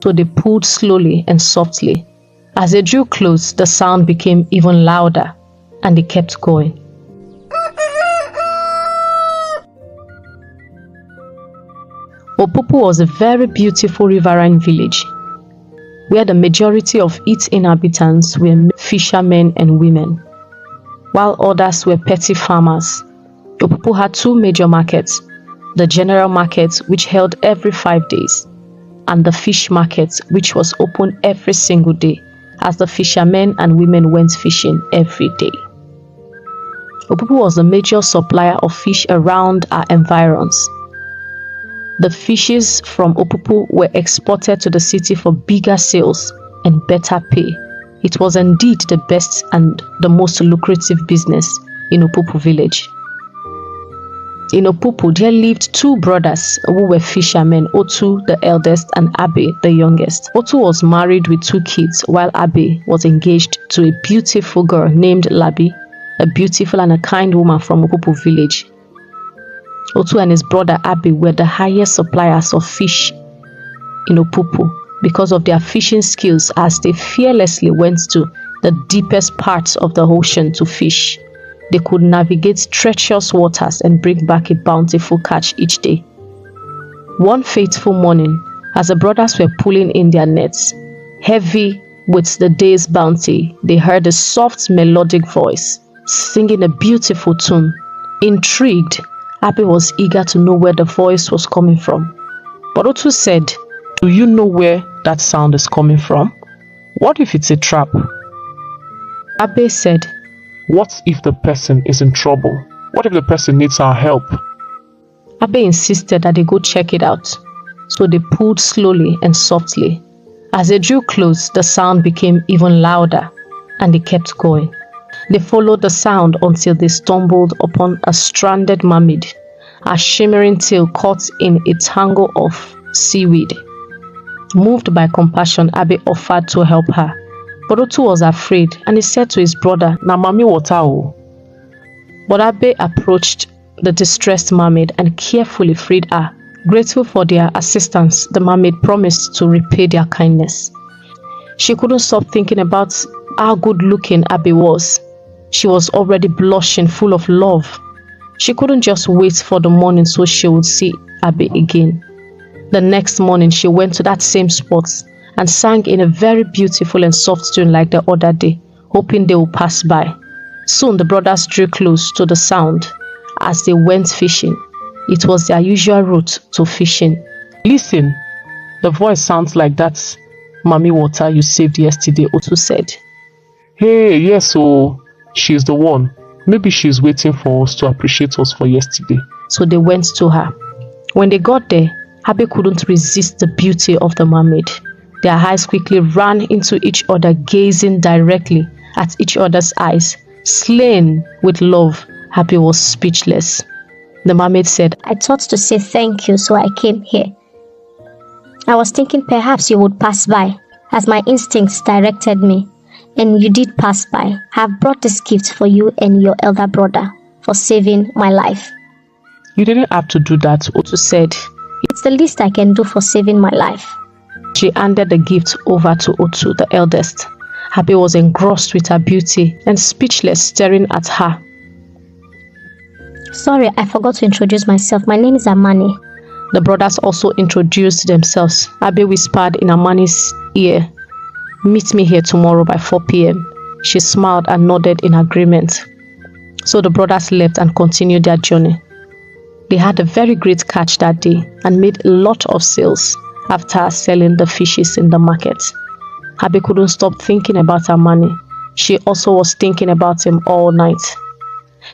So they pulled slowly and softly. As they drew close, the sound became even louder, and they kept going. Opupu was a very beautiful riverine village, where the majority of its inhabitants were fishermen and women, while others were petty farmers. Opupu had two major markets, the general market, which held every 5 days, and the fish market, which was open every single day, as the fishermen and women went fishing every day. Opupu was a major supplier of fish around our environs. The fishes from Opupu were exported to the city for bigger sales and better pay. It was indeed the best and the most lucrative business in Opupu village. In Opupu, there lived two brothers who were fishermen, Otu the eldest and Abe the youngest. Otu was married with 2 kids, while Abe was engaged to a beautiful girl named Labi, a beautiful and a kind woman from Opupu village. Otu and his brother Abe were the highest suppliers of fish in Opupu because of their fishing skills, as they fearlessly went to the deepest parts of the ocean to fish. They could navigate treacherous waters and bring back a bountiful catch each day. One fateful morning, as the brothers were pulling in their nets, heavy with the day's bounty, they heard a soft melodic voice singing a beautiful tune. Intrigued, Abe was eager to know where the voice was coming from. But Otu said, "Do you know where that sound is coming from? What if it's a trap?" Abe said, "What if the person is in trouble? What if the person needs our help?" Abe insisted that they go check it out. So they pulled slowly and softly. As they drew close, the sound became even louder, and they kept going. They followed the sound until they stumbled upon a stranded mermaid, her shimmering tail caught in a tangle of seaweed. Moved by compassion, Abe offered to help her. But Otu was afraid, and he said to his brother, "Na mami water o." But Abe approached the distressed mermaid and carefully freed her. Grateful for their assistance, the mermaid promised to repay their kindness. She couldn't stop thinking about how good-looking Abe was. She was already blushing, full of love. She couldn't just wait for the morning so she would see Abe again. The next morning, she went to that same spot and sang in a very beautiful and soft tune like the other day, hoping they would pass by. Soon the brothers drew close to the sound as they went fishing. It was their usual route to fishing. "Listen, the voice sounds like that mami water you saved yesterday," Otu said. "Hey, yes, oh, she's the one. Maybe she's waiting for us to appreciate us for yesterday." So they went to her. When they got there, Abe couldn't resist the beauty of the mermaid. Their eyes quickly ran into each other, gazing directly at each other's eyes. Slain with love, Abe was speechless. The mermaid said, "I thought to say thank you, so I came here. I was thinking perhaps you would pass by, as my instincts directed me, and you did pass by. I have brought this gift for you and your elder brother for saving my life." "You didn't have to do that," Otu said. "It's the least I can do for saving my life." She handed the gift over to Otu, the eldest. Abe was engrossed with her beauty and speechless, staring at her. "Sorry, I forgot to introduce myself. My name is Amani." The brothers also introduced themselves. Abe whispered in Amani's ear, "Meet me here tomorrow by 4 p.m. She smiled and nodded in agreement. So the brothers left and continued their journey. They had a very great catch that day and made a lot of sales after selling the fishes in the market. Abe couldn't stop thinking about Amani. She also was thinking about him all night.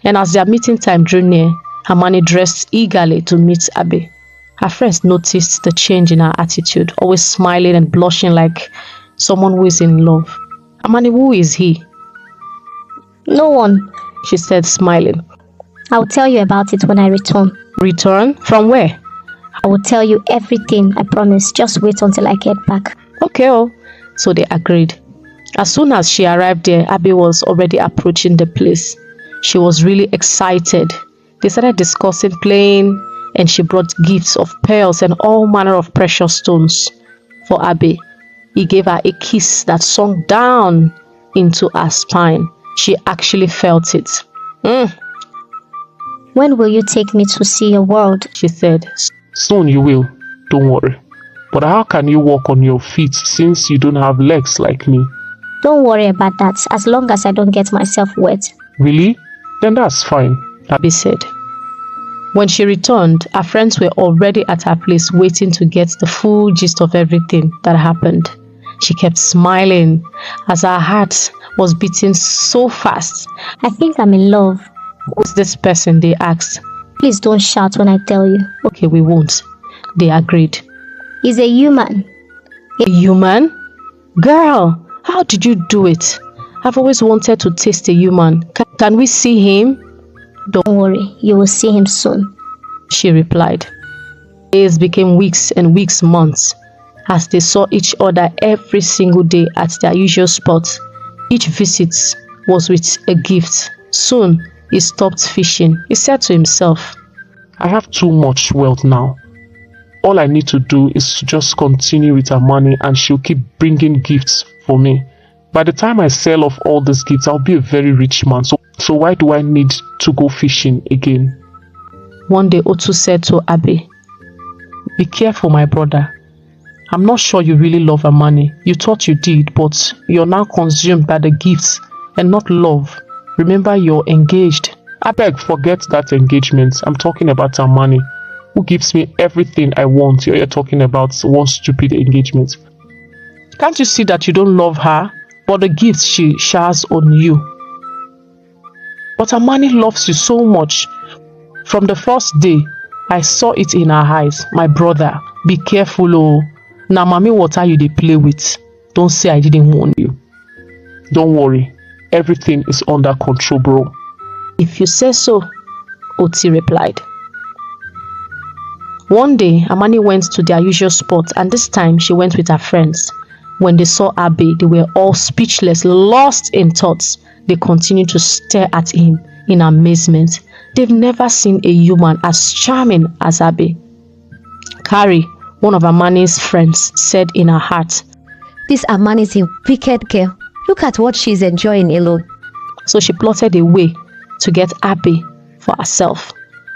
And as their meeting time drew near, Amani dressed eagerly to meet Abe. Her friends noticed the change in her attitude, always smiling and blushing like someone who is in love. "Amani, who is he?" "No one," she said, smiling. "I'll tell you about it when I return." "Return? From where?" "I will tell you everything, I promise. Just wait until I get back." "Okay, oh." So they agreed. As soon as she arrived there, Abe was already approaching the place. She was really excited. They started discussing playing, and she brought gifts of pearls and all manner of precious stones. for Abe. He gave her a kiss that sunk down into her spine. She actually felt it. When will you take me to see your world? She said. Soon you will, don't worry. But how can you walk on your feet since you don't have legs like me? Don't worry about that, as long as I don't get myself wet. Really? Then that's fine, Abe said. When she returned, her friends were already at her place waiting to get the full gist of everything that happened. She kept smiling as her heart was beating so fast. I think I'm in love. Who's this person? They asked. Please don't shout when I tell you. Okay, we won't. They agreed. He's a human. A human? Girl, how did you do it? I've always wanted to taste a human. Can we see him? Don't worry, you will see him soon, she replied. Days became weeks and weeks months as they saw each other every single day at their usual spot. Each visit was with a gift. Soon, he stopped fishing. He said to himself, I have too much wealth now. All I need to do is to just continue with her money and she'll keep bringing gifts for me. By the time I sell off all these gifts, I'll be a very rich man. So why do I need to go fishing again? One day, Otu said to Abe, be careful, my brother. I'm not sure you really love her money. You thought you did, but you're now consumed by the gifts and not love. Remember, you're engaged. I beg, forget that engagement. I'm talking about her money. Who gives me everything I want? You're talking about one stupid engagement. Can't you see that you don't love her, but the gifts she showers on you? But her money loves you so much. From the first day, I saw it in her eyes. My brother, be careful, oh. Now, mommy, what are you they play with? Don't say I didn't warn you. Don't worry. Everything is under control, bro. If you say so, Oti replied. One day, Amani went to their usual spot, and this time she went with her friends. When they saw Abe, they were all speechless, lost in thoughts. They continued to stare at him in amazement. They've never seen a human as charming as Abe. Carrie, one of Amani's friends, said in her heart, This Amani is a wicked girl. Look at what she's enjoying alone. So she plotted a way to get Abe for herself.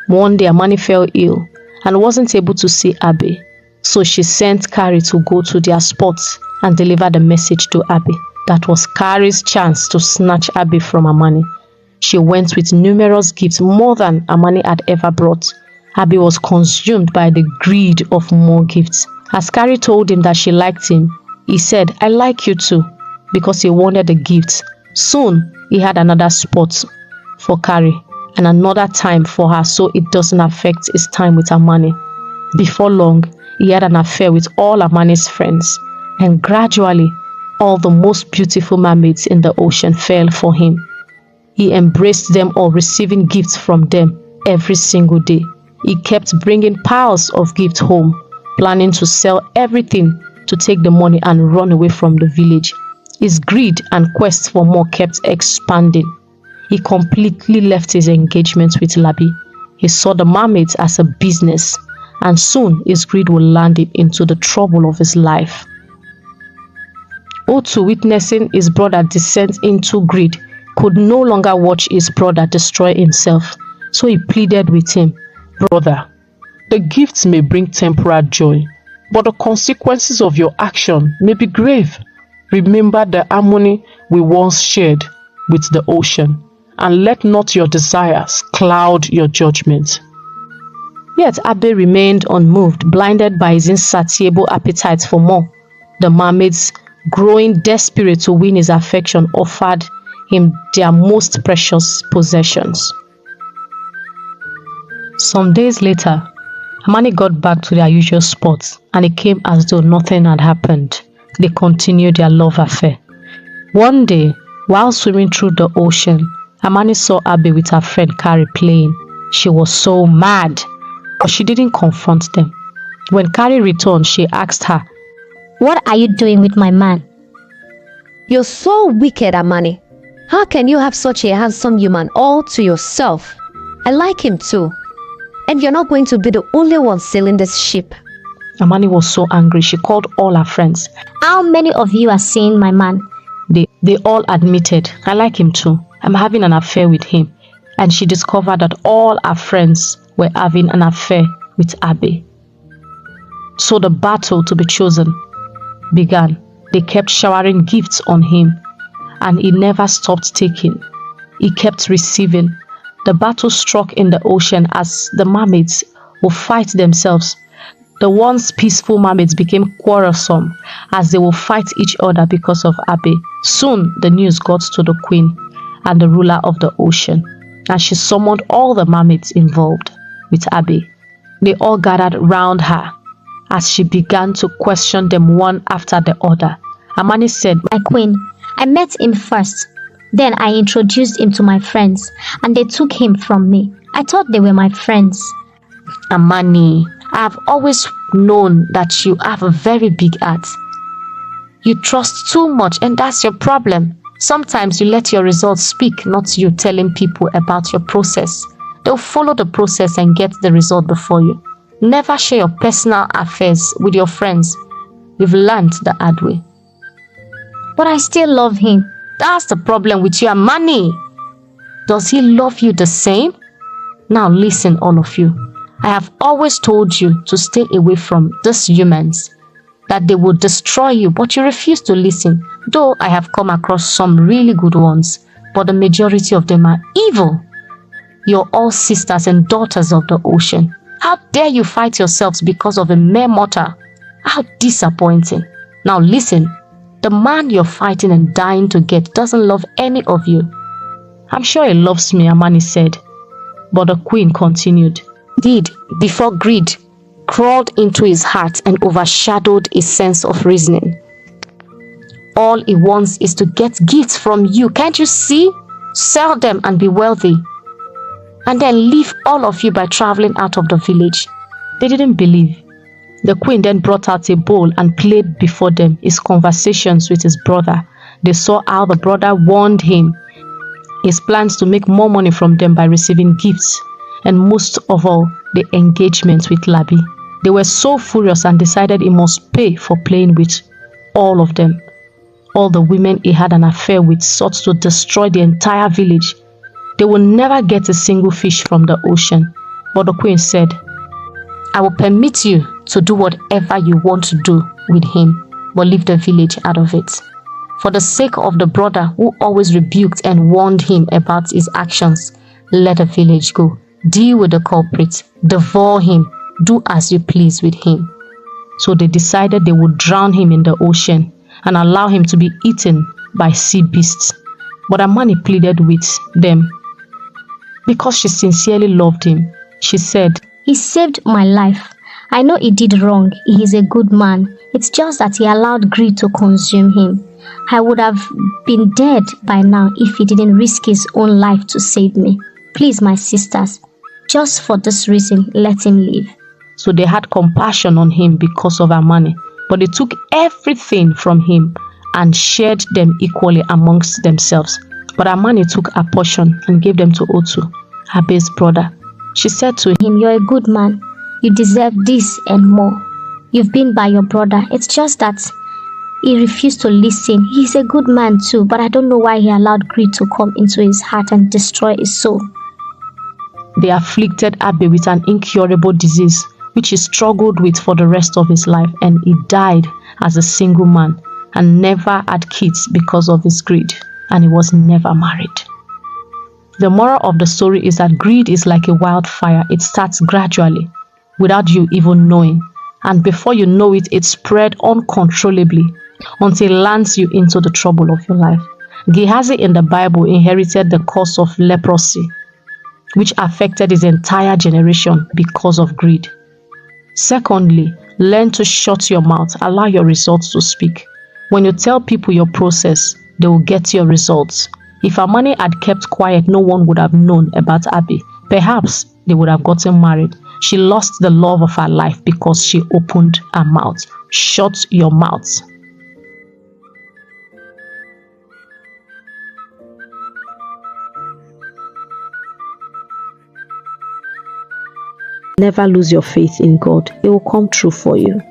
One day, Amani fell ill and wasn't able to see Abe. So she sent Carrie to go to their spot and deliver the message to Abe. That was Carrie's chance to snatch Abe from Amani. She went with numerous gifts, more than Amani had ever brought. Abe was consumed by the greed of more gifts. As Carrie told him that she liked him, he said, I like you too, because he wanted the gifts. Soon, he had another spot for Carrie and another time for her, so it doesn't affect his time with Amani. Before long, he had an affair with all Amani's friends, and gradually, all the most beautiful mermaids in the ocean fell for him. He embraced them all, receiving gifts from them every single day. He kept bringing piles of gifts home, planning to sell everything to take the money and run away from the village. His greed and quest for more kept expanding. He completely left his engagement with Labi. He saw the mermaids as a business, and soon his greed would land him into the trouble of his life. Otu, witnessing his brother descend into greed, could no longer watch his brother destroy himself. So he pleaded with him, Brother, the gifts may bring temporary joy, but the consequences of your action may be grave. Remember the harmony we once shared with the ocean, and let not your desires cloud your judgment. Yet Abe remained unmoved, blinded by his insatiable appetite for more. The mermaids, growing desperate to win his affection, offered him their most precious possessions. Some days later, Amani got back to their usual spot, and it came as though nothing had happened. They continued their love affair. One day, while swimming through the ocean, Amani saw Abe with her friend Carrie playing. She was so mad, but she didn't confront them. When Carrie returned, she asked her, What are you doing with my man? You're so wicked, Amani. How can you have such a handsome human all to yourself? I like him too. And you're not going to be the only one sailing this ship. Amani was so angry. She called all her friends. How many of you are seeing my man? They all admitted, I like him too. I'm having an affair with him. And she discovered that all her friends were having an affair with Abe. So the battle to be chosen began. They kept showering gifts on him, and he never stopped taking. He kept receiving. The battle struck in the ocean as the mermaids would fight themselves. The once peaceful mermaids became quarrelsome as they would fight each other because of Abe. Soon the news got to the queen and the ruler of the ocean, and she summoned all the mermaids involved with Abe. They all gathered round her as she began to question them one after the other. Amani said, My queen, I met him first. Then I introduced him to my friends, and they took him from me. I thought they were my friends. Amani, I have always known that you have a very big heart. You trust too much, and that's your problem. Sometimes you let your results speak, not you telling people about your process. They'll follow the process and get the result before you. Never share your personal affairs with your friends. You've learned the hard way. But I still love him. That's the problem with you, Amani. Does he love you the same? Now listen, all of you. I have always told you to stay away from these humans, that they will destroy you, but you refuse to listen. Though I have come across some really good ones, but the majority of them are evil. You're all sisters and daughters of the ocean. How dare you fight yourselves because of a mere mortal? How disappointing. Now listen, the man you're fighting and dying to get doesn't love any of you. I'm sure he loves me, Amani said. But the queen continued. Indeed, before greed crawled into his heart and overshadowed his sense of reasoning. All he wants is to get gifts from you. Can't you see? Sell them and be wealthy. And then leave all of you by traveling out of the village. They didn't believe. The queen then brought out a bowl and played before them his conversations with his brother. They saw how the brother warned him his plans to make more money from them by receiving gifts, and most of all, the engagement with Labi. They were so furious and decided he must pay for playing with all of them. All the women he had an affair with sought to destroy the entire village. They will never get a single fish from the ocean. But the queen said, I will permit you to do whatever you want to do with him, but leave the village out of it. For the sake of the brother who always rebuked and warned him about his actions, let the village go. Deal with the culprit, devour him, do as you please with him. So they decided they would drown him in the ocean and allow him to be eaten by sea beasts. But Amani pleaded with them. Because she sincerely loved him, she said, He saved my life. I know he did wrong. He is a good man. It's just that he allowed greed to consume him. I would have been dead by now if he didn't risk his own life to save me. Please, my sisters, just for this reason, let him live. So they had compassion on him because of Amani, but they took everything from him and shared them equally amongst themselves. But Amani took a portion and gave them to Otu, Abe's brother. She said to him, You're a good man. You deserve this and more. You've been by your brother. It's just that he refused to listen. He's a good man too, but I don't know why he allowed greed to come into his heart and destroy his soul. They afflicted Abe with an incurable disease, which he struggled with for the rest of his life, and he died as a single man and never had kids because of his greed, and he was never married. The moral of the story is that greed is like a wildfire. It starts gradually, without you even knowing, and before you know it, it spread uncontrollably until it lands you into the trouble of your life. Gehazi in the Bible inherited the curse of leprosy, which affected his entire generation because of greed. Secondly, learn to shut your mouth. Allow your results to speak. When you tell people your process, they will get your results. If Amani had kept quiet, no one would have known about Abe. Perhaps they would have gotten married. She lost the love of her life because she opened her mouth. Shut your mouth. Never lose your faith in God. It will come true for you.